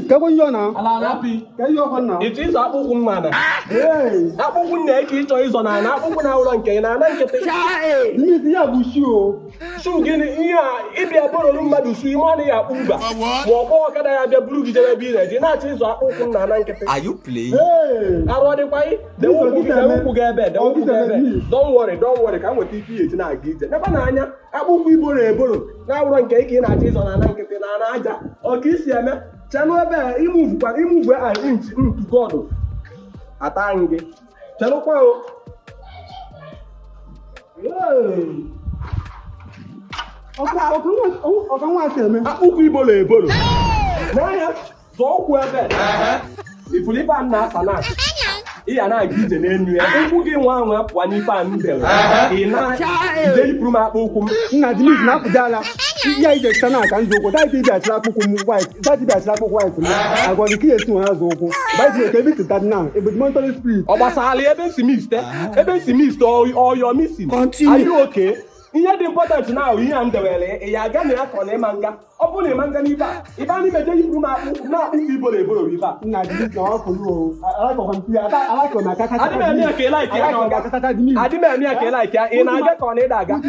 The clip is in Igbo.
Kabo yo na. Ala na pi. Ka yo kon na. It is akpụkwụ mana. Hey. Akpụkwụ na eke ịchọ ịzọ na akpụkwụ na ụlọ nke na nkịtị. Ni si ya bu shoe. Shoe gịnị ihe a ịbịa bụrụ mmadụ shoe ime ọnụ ya akpụ uba. Ma ọkpọ ọkada ya bịa buru gị jebe ebe ị na-eji na-achọ ịzọ akpụkwụ na nkịtị. Are you playing? Hey. Arụ ọdịkwa ị dewụkwụ gị ebe don't worry ka m nweta ike eti na-aga ije nekwa na anya akpụkwụ iboro eboro na ụlọ nke ike ị na-achọ ịzọ na nkịtị na aja ọ ka isi eme chanụ ebe a imuvwe a inchi ntugọdụ ata gị chanụkwa o ọka nwa si eme akpụkwụ iboro eboro n'anya zọọ ụkwụ ebe ifulife a na-asa na iya na-aga ije n'enu ya ụkwụ gị nwa ahụ apụwa n'ife a mbere ị na-ije ipuru m akpa ụkwụ m nna di na apụdala ya ije sita na aka nzọ ụkwụ dati ibi achịra akpụkwụ m white dati ibi achịra akpụkwụ white m agwa gị ka esi nwa azụ ụkwụ baịbụl eke ebe sita na ebe monitoring spirit ọ gbasara ebe si mist ọyọ misin are okay ihe dị important na ahụ ihe a m dewere ya aga na ya ka ọ na-ịma nga ọ bụrụ na ịma nga n'ife a ịba n'ime je yipụrụ m akpụ na akpụ iboro eboro ife a nna di na ọkụrụ alakọ na adị m eme ya ka ị laiki ya ị na-aga ka ọ na ịda aga